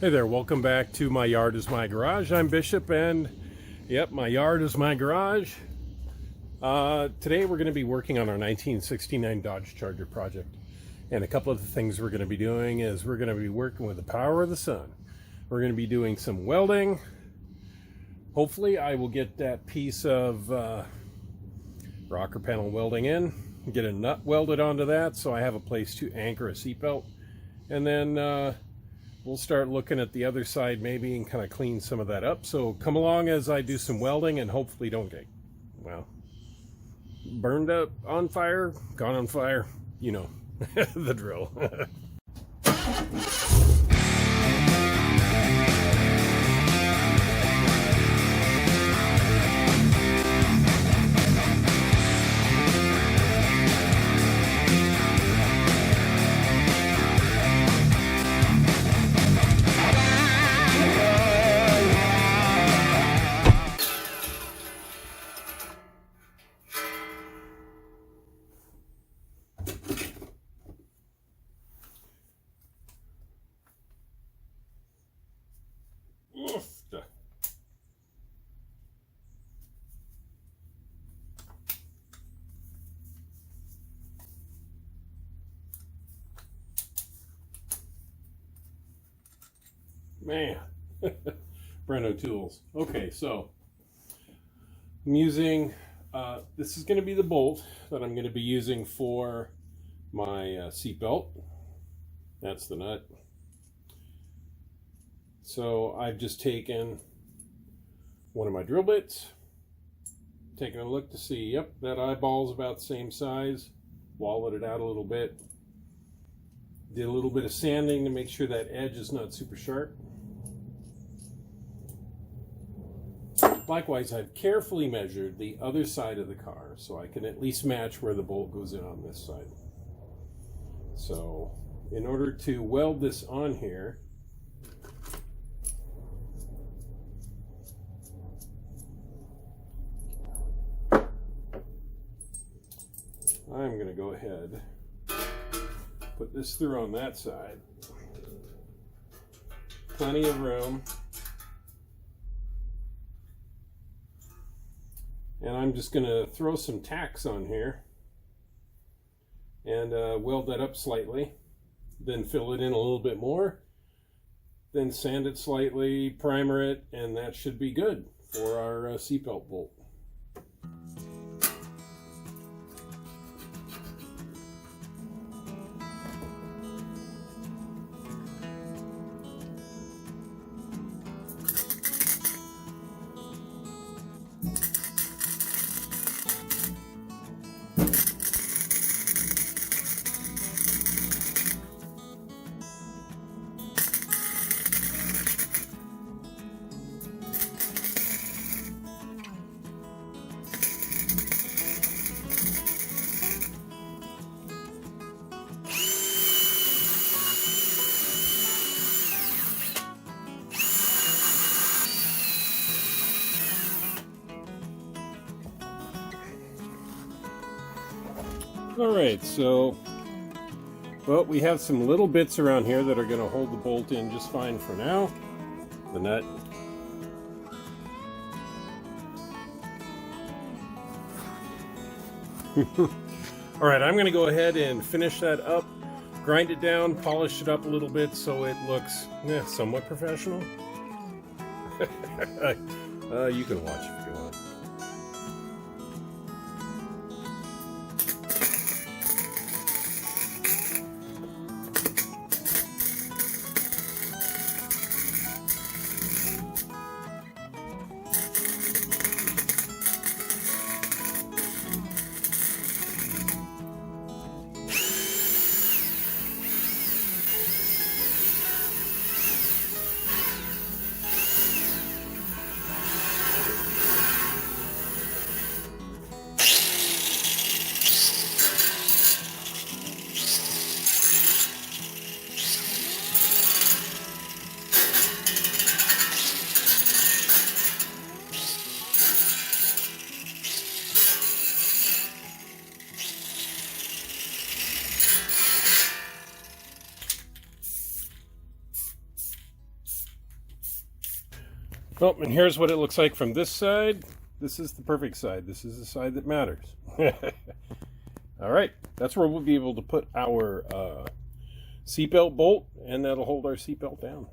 Hey there, welcome back to My Yard is My Garage. I'm Bishop, and yep, my yard is my garage. Today we're going to be working on our 1969 Dodge Charger project. And a couple of the things we're going to be doing is we're going to be working with the power of the sun. We're going to be doing some welding. Hopefully I will get that piece of rocker panel welding in, get a nut welded onto that so I have a place to anchor a seatbelt. And then we'll start looking at the other side maybe and kind of clean some of that up. So come along as I do some welding and hopefully don't get, well, burned up, on fire, gone on fire, you know, the drill. Man, brand new tools. Okay, so I'm using, this is going to be the bolt that I'm going to be using for my seat belt. That's the nut. So I've just taken one of my drill bits, taken a look to see, yep, that eyeball is about the same size, wallowed it out a little bit, did a little bit of sanding to make sure that edge is not super sharp. Likewise, I've carefully measured the other side of the car so I can at least match where the bolt goes in on this side. So in order to weld this on here, I'm going to go ahead, put this through on that side. Plenty of room. And I'm just going to throw some tacks on here and weld that up slightly, then fill it in a little bit more, then sand it slightly, primer it, and that should be good for our seatbelt bolt. Alright, so, well, we have some little bits around here that are going to hold the bolt in just fine for now. The nut. Alright, I'm going to go ahead and finish that up, grind it down, polish it up a little bit so it looks somewhat professional. You can watch if you want. Oh, and here's what it looks like from this side. This is the perfect side. This is the side that matters. All right, that's where we'll be able to put our seatbelt bolt, and that'll hold our seatbelt down.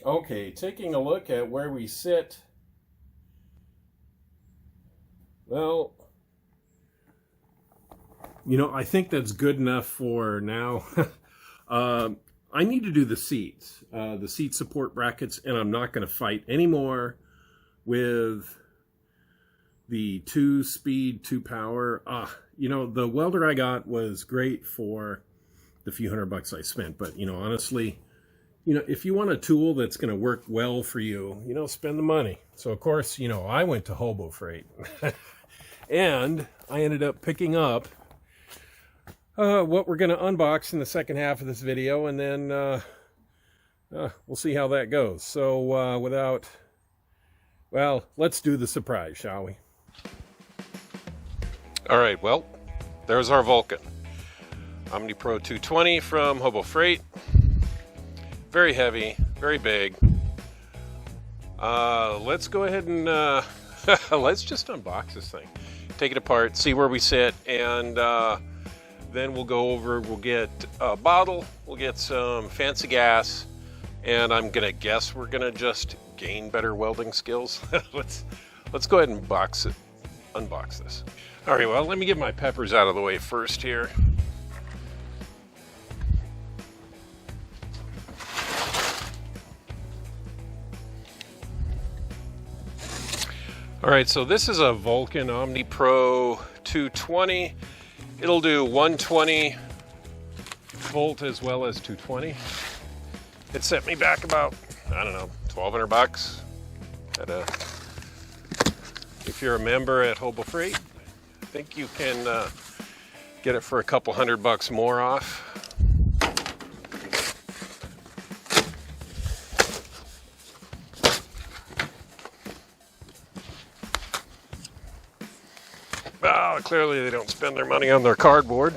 Okay, taking a look at where we sit. Well, you know, I think that's good enough for now. I need to do the seat support brackets, and I'm not going to fight anymore with the 2-speed, 2-power. You know, the welder I got was great for the few $100 I spent, but, you know, honestly, you know, if you want a tool that's going to work well for you, you know, spend the money. So, of course, you know, I went to Hobo Freight. And I ended up picking up what we're going to unbox in the second half of this video. And then we'll see how that goes. So, well, let's do the surprise, shall we? All right, well, there's our Vulcan. OmniPro 220 from Hobo Freight. Very heavy, very big. Let's go ahead and let's just unbox this thing. Take it apart, see where we sit, and then we'll go over, we'll get a bottle, we'll get some fancy gas, and I'm gonna guess we're gonna just gain better welding skills. Let's go ahead and unbox this. All right, well, let me get my peppers out of the way first here. All right, so this is a Vulcan OmniPro 220. It'll do 120 volt as well as 220. It set me back about, I don't know, $1,200 at a If you're a member at Hobo Freight, I think you can get it for a couple $100 more off. Well, clearly they don't spend their money on their cardboard.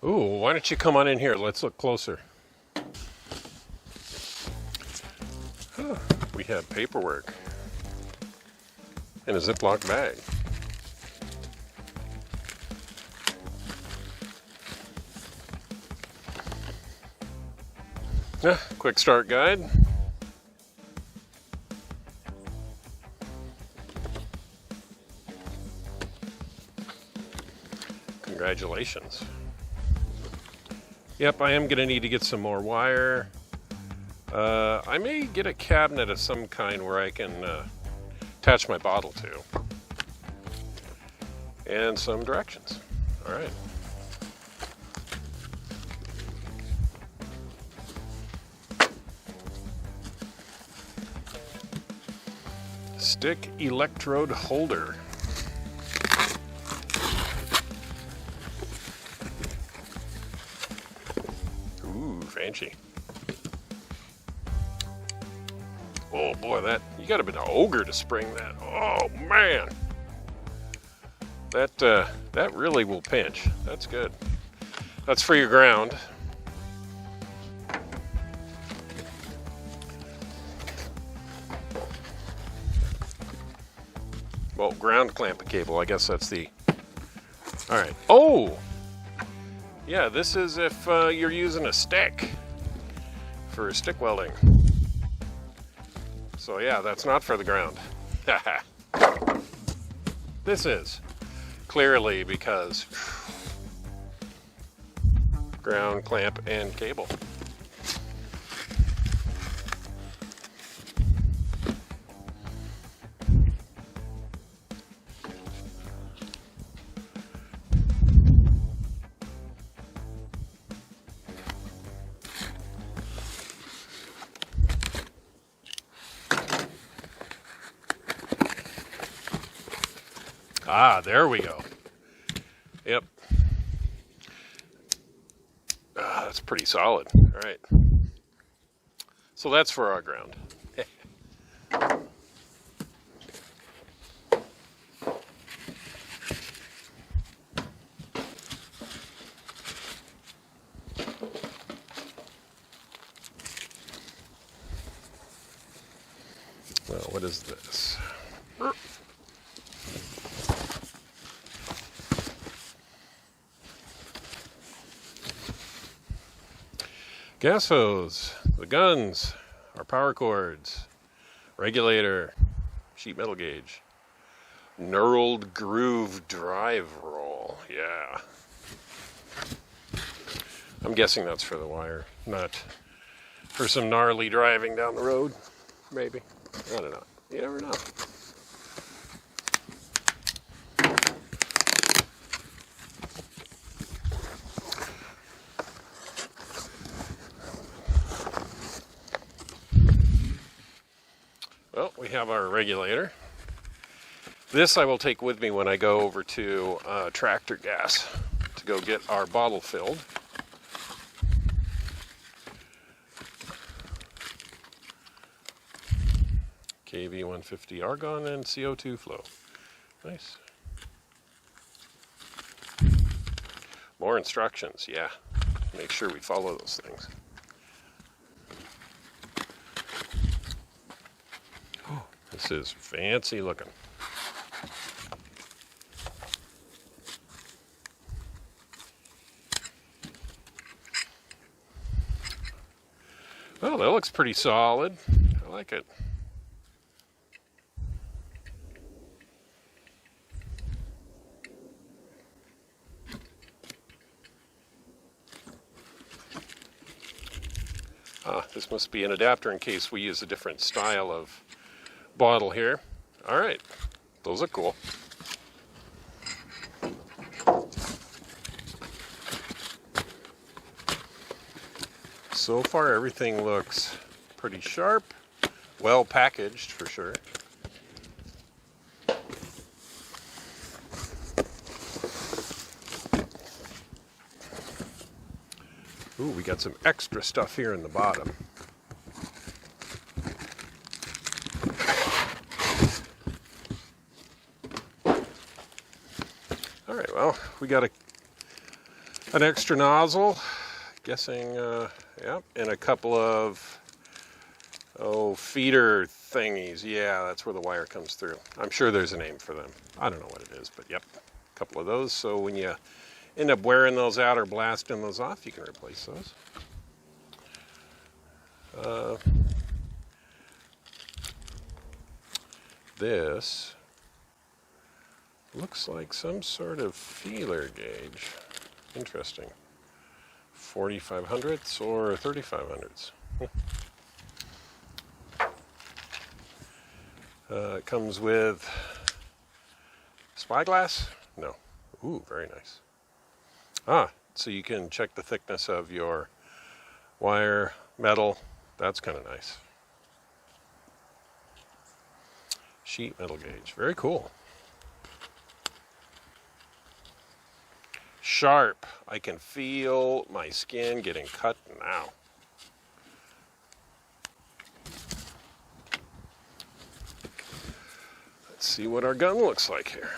Ooh, why don't you come on in here? Let's look closer. Huh, we have paperwork in a Ziploc bag. Quick start guide. Congratulations. Yep, I am going to need to get some more wire. I may get a cabinet of some kind where I can attach my bottle to. And some directions. All right. Stick electrode holder. Fancy. Oh boy, that you got to be an ogre to spring that. Oh man, that really will pinch. That's good. That's for your ground. Well, ground clamp cable. I guess that's the. All right. Oh. Yeah, this is if you're using a stick for stick welding. So yeah, that's not for the ground. This is clearly because ground clamp and cable. Ah, there we go. Yep. That's pretty solid. All right. So that's for our ground. Well, what is this? Gas hose, the guns, our power cords, regulator, sheet metal gauge, knurled groove drive roll. Yeah. I'm guessing that's for the wire, not for some gnarly driving down the road, maybe. I don't know. You never know. Well, we have our regulator. This I will take with me when I go over to Tractor Gas to go get our bottle filled. KV 150 argon and CO2 flow. Nice. More instructions, yeah. Make sure we follow those things. This is fancy looking. that looks pretty solid. I like it. This must be an adapter in case we use a different style of bottle here. All right, those are cool. So far, everything looks pretty sharp, well packaged for sure. Ooh, we got some extra stuff here in the bottom. All right, well, we got an extra nozzle, guessing, yeah, and a couple of, feeder thingies. Yeah, that's where the wire comes through. I'm sure there's a name for them. I don't know what it is, but yep, a couple of those. So when you end up wearing those out or blasting those off, you can replace those. This looks like some sort of feeler gauge. Interesting. 4500ths or 3500ths. It comes with spyglass? No. Ooh, very nice. So you can check the thickness of your wire, metal. That's kind of nice. Sheet metal gauge. Very cool. Sharp. I can feel my skin getting cut now. Let's see what our gun looks like here.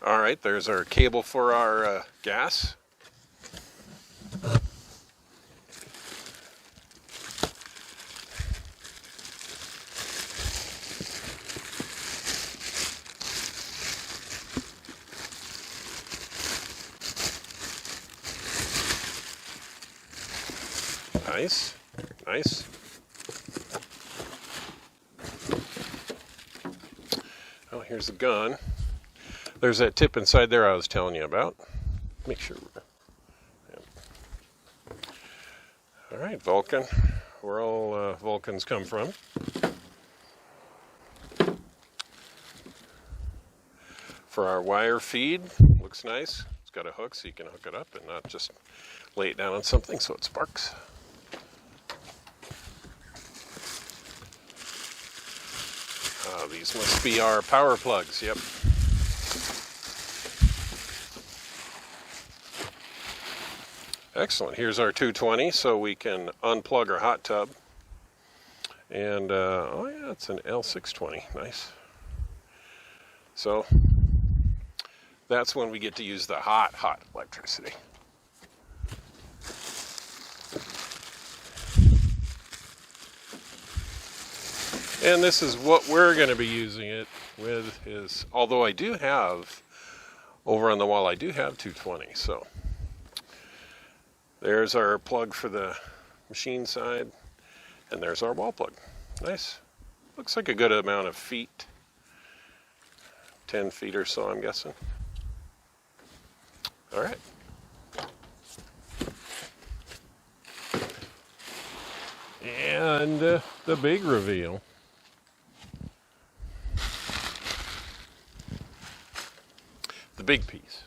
All right, there's our cable for our gas. Nice, nice. Oh, here's the gun. There's that tip inside there I was telling you about. Make sure we're... Yeah. All right, Vulcan. Where all Vulcans come from. For our wire feed, looks nice. It's got a hook so you can hook it up and not just lay it down on something so it sparks. These must be our power plugs, yep. Excellent. Here's our 220 so we can unplug our hot tub. And, oh yeah, it's an L620. Nice. So, that's when we get to use the hot electricity. And this is what we're going to be using it with is, although I do have, over on the wall, I do have 220. So there's our plug for the machine side, and there's our wall plug. Nice. Looks like a good amount of feet. 10 feet or so, I'm guessing. All right. And the big reveal. The big piece.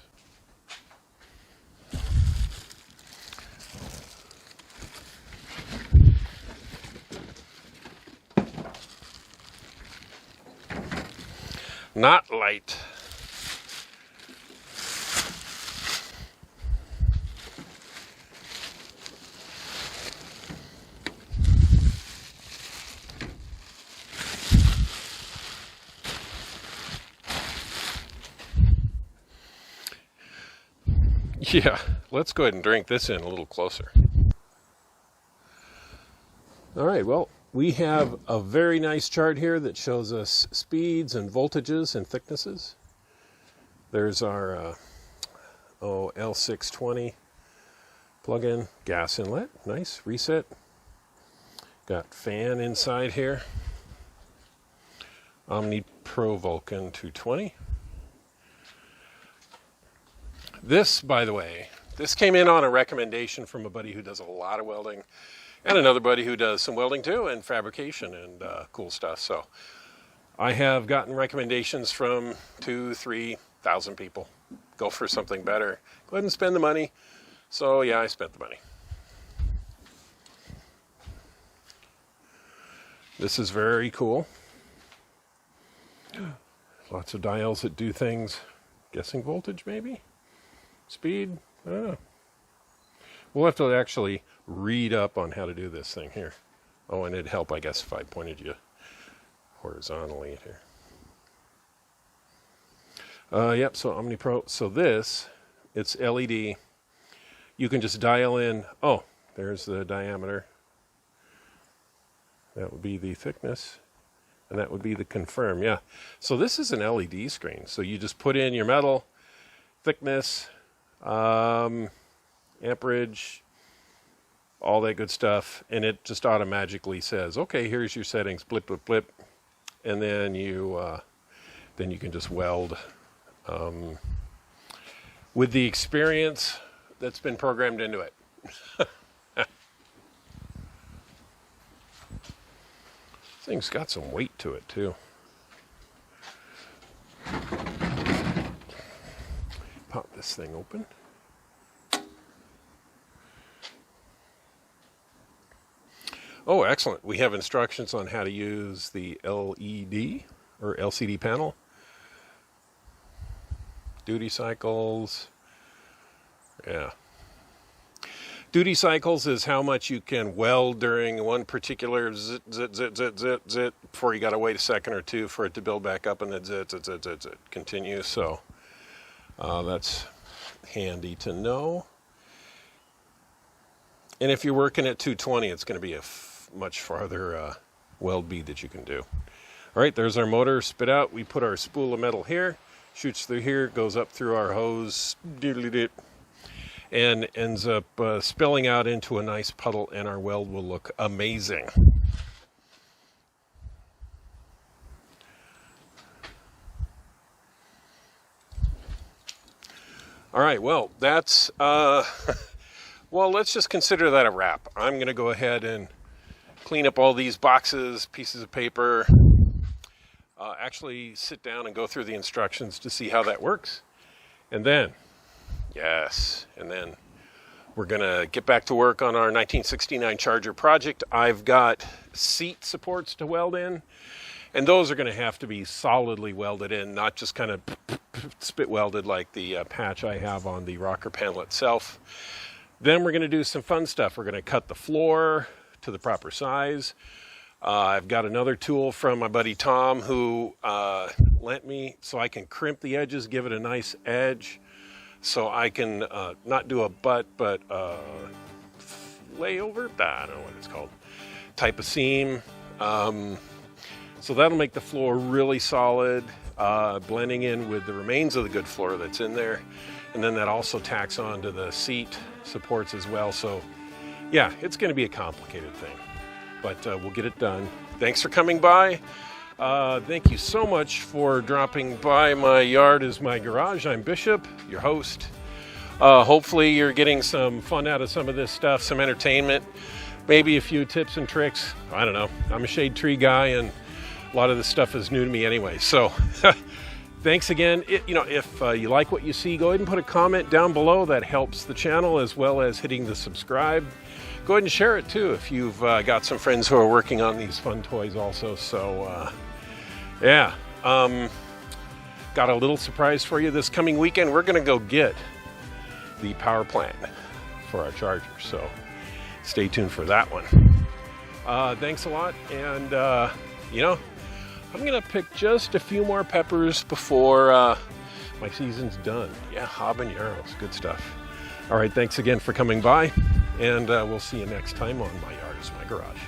Not light. Yeah, let's go ahead and drink this in a little closer. All right, well, we have a very nice chart here that shows us speeds and voltages and thicknesses. There's our L620 plug-in gas inlet. Nice, reset. Got fan inside here. Omni Pro Vulcan 220. This, by the way, this came in on a recommendation from a buddy who does a lot of welding, and another buddy who does some welding too, and fabrication and cool stuff. So I have gotten recommendations from 2,000-3,000 people. Go for something better. Go ahead and spend the money. So yeah, I spent the money. This is very cool. Lots of dials that do things. Guessing voltage maybe? Speed? I don't know. We'll have to actually read up on how to do this thing here. Oh, and it'd help, I guess, if I pointed you horizontally here. Yep, so Omni Pro. So this, it's LED. You can just dial in. Oh, there's the diameter. That would be the thickness. And that would be the confirm, yeah. So this is an LED screen. So you just put in your metal, thickness, amperage, all that good stuff, and it just automatically says, okay, here's your settings, blip, blip, blip, and then you can just weld. With the experience that's been programmed into it. Thing's got some weight to it too. Pop this thing open. Oh, excellent. We have instructions on how to use the LED or LCD panel. Duty cycles. Yeah. Duty cycles is how much you can weld during one particular zit, zit, zit, zit, zit, zit, before you got to wait a second or two for it to build back up and then zit, zit, zit, zit, zit, continue. So that's handy to know. And if you're working at 220, it's going to be a much farther weld bead that you can do. All right, there's our motor spit out. We put our spool of metal here, shoots through here, goes up through our hose, and ends up spilling out into a nice puddle, and our weld will look amazing. All right, well, that's, well, let's just consider that a wrap. I'm going to go ahead and clean up all these boxes, pieces of paper, actually sit down and go through the instructions to see how that works. And then, yes, and then we're going to get back to work on our 1969 Charger project. I've got seat supports to weld in, and those are going to have to be solidly welded in, not just kind of spit welded like the patch I have on the rocker panel itself. Then we're going to do some fun stuff. We're going to cut the floor to the proper size. I've got another tool from my buddy Tom who lent me so I can crimp the edges, give it a nice edge, so I can not do a butt, but layover, I don't know what it's called, type of seam. So that'll make the floor really solid, blending in with the remains of the good floor that's in there. And then that also tacks on to the seat supports as well. So yeah, it's going to be a complicated thing, but we'll get it done. Thanks for coming by. Thank you so much for dropping by. My yard is my garage. I'm Bishop, your host. Hopefully you're getting some fun out of some of this stuff, some entertainment, maybe a few tips and tricks. I don't know. I'm a shade tree guy, and a lot of this stuff is new to me anyway. So thanks again. If you like what you see, go ahead and put a comment down below. That helps the channel, as well as hitting the subscribe. Go ahead and share it too if you've got some friends who are working on these fun toys also. So yeah, got a little surprise for you this coming weekend. We're going to go get the power plant for our Charger, so stay tuned for that one. Thanks a lot, and I'm going to pick just a few more peppers before my season's done. Yeah, habaneros, good stuff. All right, thanks again for coming by, and we'll see you next time on My Yard is My Garage.